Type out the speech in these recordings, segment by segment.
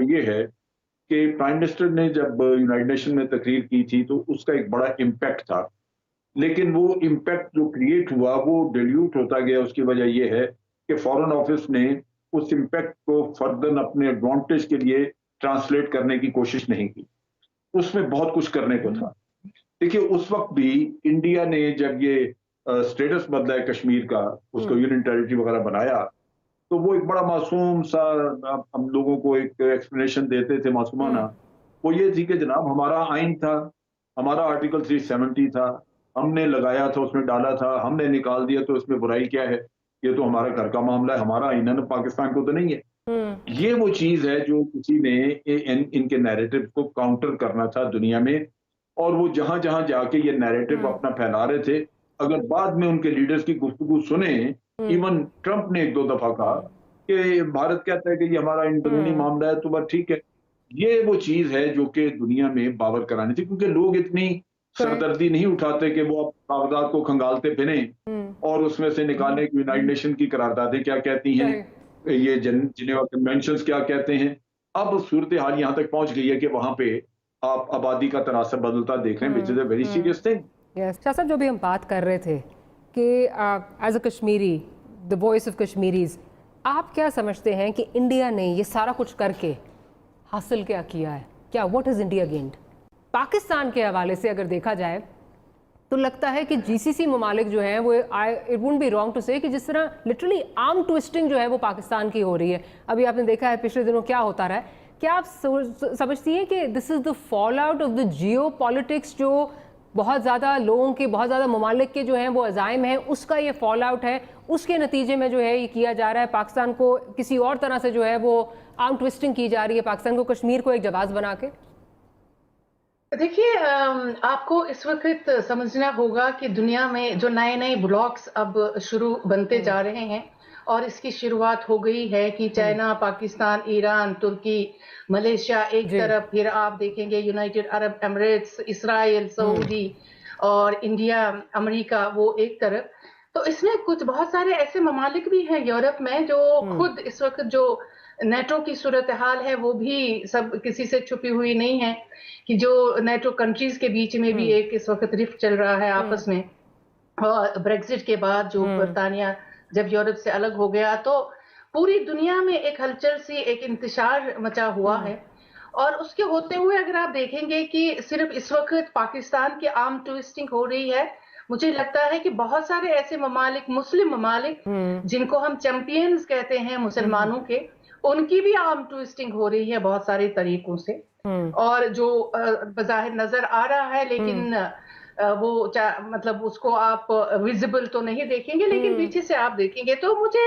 وہ یہ ہے کہ پرائم منسٹر نے جب یونائٹڈ نیشن میں تقریر کی تھی تو اس کا ایک بڑا امپیکٹ تھا، لیکن وہ امپیکٹ جو کریٹ ہوا وہ ڈیلیوٹ ہوتا گیا۔ اس کی وجہ یہ ہے کہ فورن آفس نے اس امپیکٹ کو فردر اپنے ایڈوانٹیج کے لیے ٹرانسلیٹ کرنے کی کوشش نہیں کی۔ اس میں بہت کچھ کرنے کو تھا۔ دیکھیے اس وقت بھی انڈیا نے جب یہ اسٹیٹس بدلا ہے کشمیر کا، اس کو یونین ٹیریٹری وغیرہ بنایا، تو وہ ایک بڑا معصوم سا ہم لوگوں کو ایک ایکسپلینیشن دیتے تھے معصومانہ، وہ یہ تھی کہ جناب ہمارا آئین تھا، ہمارا آرٹیکل 370 تھا، ہم نے لگایا تھا، اس میں ڈالا تھا، ہم نے نکال دیا، تو اس میں برائی کیا ہے؟ یہ تو ہمارا گھر کا معاملہ ہے، ہمارا آئین ہے، پاکستان کو تو نہیں ہے۔ یہ وہ چیز ہے جو کسی نے ان کے نیریٹو کو کاؤنٹر کرنا تھا دنیا میں، اور وہ جہاں جہاں جا کے یہ نیریٹو اپنا پھیلا رہے تھے، اگر بعد میں ان کے لیڈرز کی گفتگو سنیں، ایون ٹرمپ نے ایک دو دفعہ کہا کہ بھارت کہتا ہے کہ یہ ہمارا اندرونی معاملہ ہے، تو بس ٹھیک ہے۔ یہ وہ چیز ہے جو کہ دنیا میں باور کرانی تھی، کیونکہ لوگ اتنی سردردی نہیں اٹھاتے کہ وہ کاغذات کو کھنگالتے پھریں اور اس میں سے نکالنے کی یونائٹڈ نیشن کی قراردادیں کیا کہتی ہیں، یہ جنیوا کنونشنز کیا کہتے ہیں۔ اب صورتحال یہاں تک پہنچ گئی ہے کہ وہاں پہ آپ آبادی کا تناسب بدلتا دیکھ رہے ہیں، which is a very serious thing۔ شاہ صاحب جو بھی ہم بات کر رہے تھے کہ as a Kashmiri, the voice of Kashmiris, آپ کیا سمجھتے ہیں کہ انڈیا نے یہ سارا کچھ کر کے حاصل کیا کیا ہے؟ کیا what is India gained? Pakistan کے حوالے سے اگر دیکھا جائے تو لگتا ہے کہ جی سی سی ممالک جو ہیں وہ it won't be wrong to say کہ جس طرح لٹرلی آرم ٹوئسٹنگ جو ہے وہ پاکستان کی ہو رہی ہے۔ ابھی آپ نے دیکھا ہے پچھلے دنوں کیا ہوتا رہا ہے۔ کیا آپ سمجھتی ہیں کہ this is the fall out of the geopolitics, جو بہت زیادہ لوگوں کے، بہت زیادہ ممالک کے جو ہیں وہ عزائم ہیں، اس کا یہ فال آؤٹ ہے، اس کے نتیجے میں جو ہے یہ کیا جا رہا ہے، پاکستان کو کسی اور طرح سے جو ہے وہ آرم ٹوئسٹنگ کی جا رہی ہے، پاکستان کو، کشمیر کو ایک جواز بنا کے؟ دیکھیے آپ کو اس وقت سمجھنا ہوگا کہ دنیا میں جو نئے نئے بلاکس اب شروع بنتے جا رہے ہیں، اور اس کی شروعات ہو گئی ہے کہ چائنا، پاکستان، ایران، ترکی، ملیشیا ایک طرف، پھر آپ دیکھیں گے یونائٹڈ عرب امریٹس، اسرائیل، سعودی اور انڈیا، امریکہ، وہ ایک طرف۔ تو اس میں کچھ بہت سارے ایسے ممالک بھی ہیں یورپ میں جو خود اس وقت جو نیٹو کی صورتحال ہے وہ بھی سب کسی سے چھپی ہوئی نہیں ہے، کہ جو نیٹو کنٹریز کے بیچ میں بھی ایک اس وقت رفٹ چل رہا ہے آپس میں، اور بریگزٹ کے بعد جو برطانیہ جب یورپ سے الگ ہو گیا تو پوری دنیا میں ایک ہلچل سی، ایک انتشار مچا ہوا ہے۔ اور اس کے ہوتے ہوئے اگر آپ دیکھیں گے کہ صرف اس وقت پاکستان کی آرم ٹوئسٹنگ ہو رہی ہے، مجھے لگتا ہے کہ بہت سارے ایسے ممالک، مسلم ممالک جن کو ہم چیمپئنز کہتے ہیں مسلمانوں کے، ان کی بھی آرم ٹوئسٹنگ ہو رہی ہے بہت سارے طریقوں سے، اور جو بظاہر نظر آ رہا ہے، لیکن وہ مطلب اس کو آپ ویزیبل تو نہیں دیکھیں گے، لیکن پیچھے سے آپ دیکھیں گے تو مجھے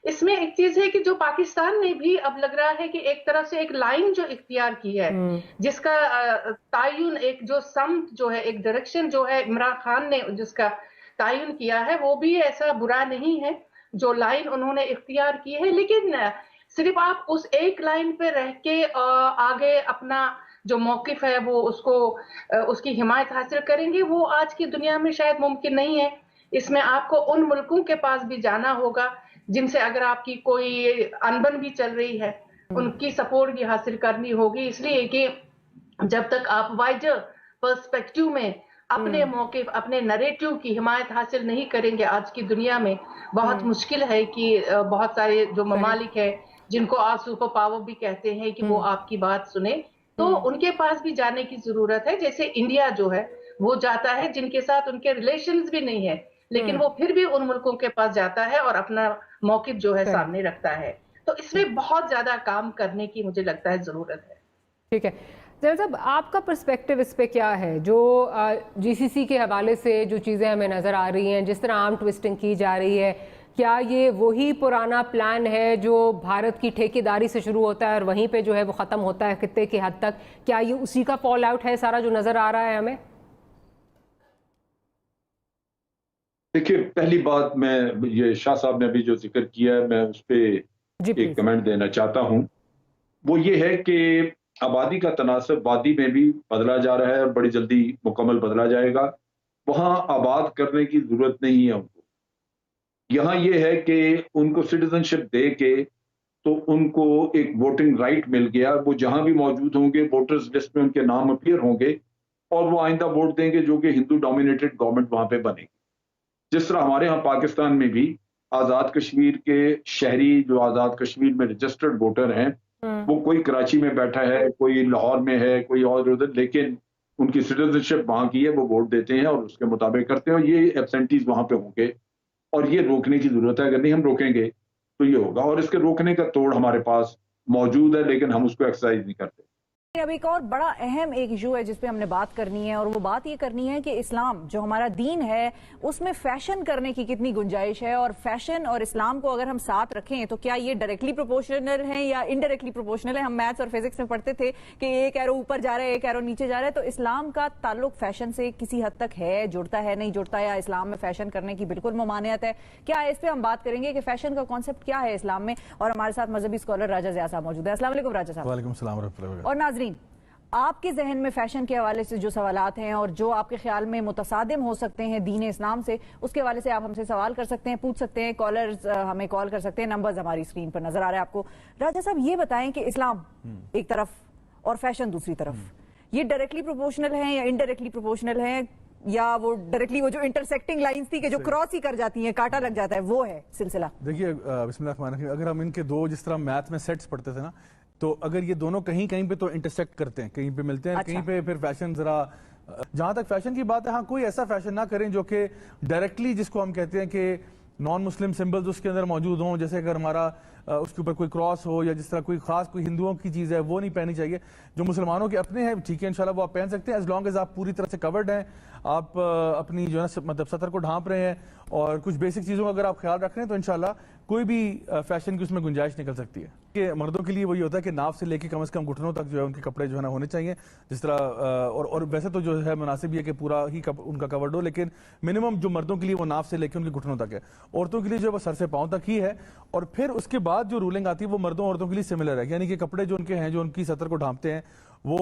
اس میں ایک چیز ہے کہ جو پاکستان نے بھی اب لگ رہا ہے کہ ایک طرف سے ایک لائن جو اختیار کی ہے، جس کا تعین، ایک جو سمت جو ہے، ایک ڈائریکشن جو ہے عمران خان نے جس کا تعین کیا ہے، وہ بھی ایسا برا نہیں ہے جو لائن انہوں نے اختیار کی ہے، لیکن صرف آپ اس ایک لائن پہ رہ کے آگے اپنا جو موقف ہے وہ اس کی حمایت حاصل کریں گے، وہ آج کی دنیا میں شاید ممکن نہیں ہے۔ اس میں آپ کو ان ملکوں کے پاس بھی جانا ہوگا جن سے اگر آپ کی کوئی انبن بھی چل رہی ہے، ان کی سپورٹ بھی حاصل کرنی ہوگی، اس لیے کہ جب تک آپ وائڈر پرسپیکٹیو میں اپنے موقف، اپنے نریٹو کی حمایت حاصل نہیں کریں گے، آج کی دنیا میں بہت مشکل ہے کہ بہت سارے جو ممالک ہیں جن کو آپ سپر پاور بھی کہتے ہیں کہ وہ آپ کی بات سنیں، تو ان کے پاس بھی جانے کی ضرورت ہے۔ جیسے انڈیا جو ہے وہ جاتا ہے جن کے ساتھ ان کے ریلیشنز بھی نہیں ہے، لیکن وہ پھر بھی ان ملکوں کے پاس جاتا ہے اور اپنا موقف جو ہے سامنے رکھتا ہے۔ تو اس میں بہت زیادہ کام کرنے کی مجھے لگتا ہے ضرورت ہے۔ ٹھیک ہے زیاد صاحب، آپ کا پرسپیکٹو اس پہ کیا ہے؟ جو جی سی سی کے حوالے سے جو چیزیں ہمیں نظر آ رہی ہیں، جس طرح آرم ٹوئسٹنگ کی جا رہی ہے، کیا یہ وہی پرانا پلان ہے جو بھارت کی ٹھیکیداری سے شروع ہوتا ہے اور وہیں پہ جو ہے وہ ختم ہوتا ہے خطے کی حد تک؟ کیا یہ اسی کا فال آؤٹ ہے سارا جو نظر آ رہا ہے ہمیں؟ دیکھیے پہلی بات، میں یہ شاہ صاحب نے ابھی جو ذکر کیا ہے میں اس پہ ایک کمنٹ دینا چاہتا ہوں، وہ یہ ہے کہ آبادی کا تناسب وادی میں بھی بدلا جا رہا ہے اور بڑی جلدی مکمل بدلا جائے گا۔ وہاں آباد کرنے کی ضرورت نہیں ہے ان کو، یہاں یہ ہے کہ ان کو سٹیزن شپ دے کے तो उनको एक वोटिंग राइट मिल गया, वो जहां भी मौजूद होंगे वोटर्स लिस्ट में उनके नाम अपीयर होंगे और वो आइंदा वोट देंगे, जो कि हिंदू डोमिनेटेड गवर्नमेंट वहां पे बनेगी। जिस तरह हमारे यहाँ पाकिस्तान में भी आज़ाद कश्मीर के शहरी जो आज़ाद कश्मीर में रजिस्टर्ड वोटर हैं, वो कोई कराची में बैठा है, कोई लाहौर में है, कोई और उधर, लेकिन उनकी सिटीजनशिप वहां की है, वो वोट देते हैं और उसके मुताबिक करते हैं, और ये एब्सेंटीज वहां पे होंगे और ये रोकने की जरूरत है। अगर नहीं हम रोकेंगे तो ये होगा, और इसके रोकने का तोड़ हमारे पास मौजूद है, लेकिन हम उसको एक्सरसाइज नहीं करते। अब एक और बड़ा अहम एक इशू है जिस पे हमने बात करनी है, और वो बात ये करनी है कि इस्लाम जो हमारा दीन है उसमें फैशन करने की कितनी गुंजाइश है, और फैशन और इस्लाम को अगर हम साथ रखें तो क्या ये डायरेक्टली प्रोपोर्शनल है या इनडायरेक्टली प्रोपोर्शनल है। हम मैथ्स और फिजिक्स में पढ़ते थे कि एक एरो ऊपर जा रहा है, एक एरो नीचे जा रहा है, तो इस्लाम का ताल्लुक फैशन से किसी हद तक है, जुड़ता है, नहीं जुड़ता, या इस्लाम में फैशन करने की बिल्कुल ममानियत है, क्या इस पे हम बात करेंगे कि फैशन का कॉन्सेप्ट क्या है इस्लाम में। और हमारे साथ मजहबी स्कॉलर राजा ज़िया साहब मौजूद है। अस्सलाम वालेकुम राजा साहब। वालेकुम सलाम व रहमतुल्लाह। और नाजरीन, आपके जहन में फैशन के हवाले से जो सवालात हैं और जो आपके ख्याल में मुतसादिम हो सकते हैं दीन इस्लाम से, उसके हवाले से आप हमसे सवाल कर सकते हैं, पूछ सकते हैं। कॉलर्स हमें कॉल कर सकते हैं, नंबर्स हमारी स्क्रीन पर नजर आ रहे हैं आपको। राजा साहब ये बताएं कि इस्लाम एक तरफ और फैशन दूसरी तरफ, ये डायरेक्टली प्रोपोर्शनल है या इनडायरेक्टली प्रोपोर्शनल है, या वो डायरेक्टली वो जो इंटरसेक्टिंग लाइंस थी कि जो क्रॉस ही कर जाती हैं, कांटा लग जाता है, वो है सिलसिला। देखिए बिस्मिल्लाह, अगर हम इनके दो जिस तरह मैथ में सेट्स पढ़ते थे ना, तो अगर ये दोनों कहीं कहीं पे तो इंटरसेक्ट करते हैं, कहीं पे मिलते हैं, अच्छा। कहीं पे फिर फैशन जरा, जहां तक फैशन की बात है, हाँ कोई ऐसा फैशन ना करें जो कि डायरेक्टली, जिसको हम कहते हैं कि नॉन मुस्लिम सिंबल्स उसके अंदर मौजूद हों, जैसे अगर हमारा उसके ऊपर कोई क्रॉस हो या जिस तरह कोई खास कोई हिंदुओं की चीज़ है वो नहीं पहनी चाहिए। जो मुसलमानों के अपने हैं ठीक है, इंशाल्लाह वो आप पहन सकते हैं, एज लॉन्ग एज आप पूरी तरह से कवर्ड हैं, आप अपनी जो है मतलब सतर को ढांप रहे हैं और कुछ बेसिक चीज़ों का अगर आप ख्याल रख रहे हैं तो इंशाल्लाह कोई भी फैशन की उसमें गुंजाइश निकल सकती है। कि मर्दों के लिए वही होता है कि नाफ से लेके कम से कम घुटनों तक जो है उनके कपड़े जो है ना होने चाहिए, जिस तरह और वैसे तो जो है मुनासिब ये कि पूरा ही उनका कवर्ड हो, लेकिन मिनिमम जो मर्दों के लिए वो नाफ से लेके उनके घुटनों तक है, औरतों के लिए जो है वो सर से पाँव तक ही है। और फिर उसके बाद जो रूलिंग आती है वो मर्दों औरतों के लिए सिमिलर है, यानी कि कपड़े जो उनके हैं जो उनकी सतर को ढांपते हैं वो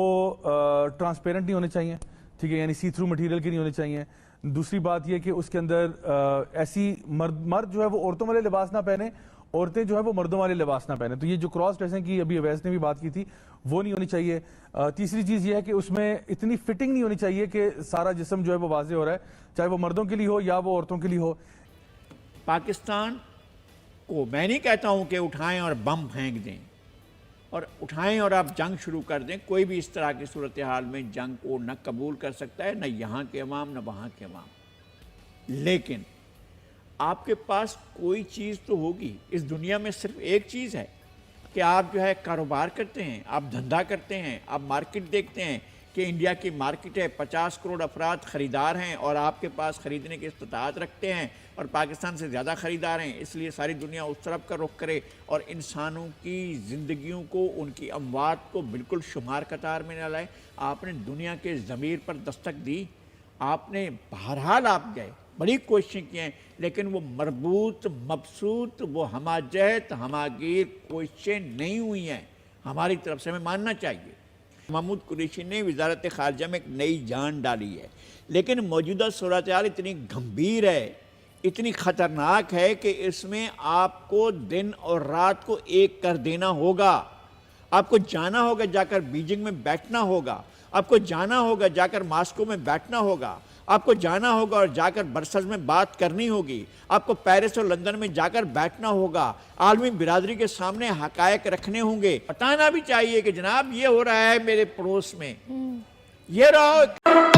ट्रांसपेरेंट नहीं होने चाहिए, ठीक है, यानी सी थ्रू मटीरियल की नहीं होने चाहिए। दूसरी बात यह कि उसके अंदर ऐसी मर्द जो है वो औरतों वाले लिबास ना पहने, औरतें जो है वो मर्दों वाले लिबास ना पहने। तो ये जो क्रॉस ड्रेसिंग की अभी अवैस ने भी बात की थी वो नहीं होनी चाहिए। तीसरी चीज़ ये है कि उसमें इतनी फिटिंग नहीं होनी चाहिए कि सारा जिस्म जो है वो वाजे हो रहा है, चाहे वो मर्दों के लिए हो या वो औरतों के लिए हो। पाकिस्तान को मैं नहीं कहता हूं कि उठाएं और बम फेंक दें और उठाएं और आप जंग शुरू कर दें, कोई भी इस तरह की सूरत हाल में जंग को न कबूल कर सकता है, न यहाँ के अवाम न वहाँ के अवाम। लेकिन आपके पास कोई चीज़ तो होगी। इस दुनिया में सिर्फ एक चीज़ है कि आप जो है कारोबार करते हैं, आप धंधा करते हैं, आप मार्केट देखते हैं कि इंडिया की मार्केट है, 50 करोड़ अफराद ख़रीदार हैं और आपके पास ख़रीदने की इस्तात रखते हैं और पाकिस्तान से ज़्यादा ख़रीदार हैं, इसलिए सारी दुनिया उस तरफ का रुख करे और इंसानों की ज़िंदगियों को, उनकी अमवात को बिल्कुल शुमार कतार में न लाए। आपने दुनिया के ज़मीर पर दस्तक दी, आपने बहरहाल आप गए, बड़ी कोशिशें की हैं, लेकिन वो मरबूत मबसूत वो हमाजहत हमागीर कोशिशें नहीं हुई हैं हमारी तरफ से, हमें मानना चाहिए। महमूद कुरैशी ने वजारत ख़ारजा में एक नई जान डाली है, लेकिन मौजूदा सूरत हाल इतनी गंभीर है, इतनी ख़तरनाक है कि इसमें आपको दिन और रात को एक कर देना होगा। आपको जाना होगा, जाकर बीजिंग में बैठना होगा, आपको जाना होगा, जाकर मास्को में बैठना होगा, आपको जाना होगा और जाकर बरसल्स में बात करनी होगी, आपको पेरिस और लंदन में जाकर बैठना होगा, आलमी बिरादरी के सामने हकायक रखने होंगे, बताना भी चाहिए कि जनाब ये हो रहा है मेरे पड़ोस में, ये रहा।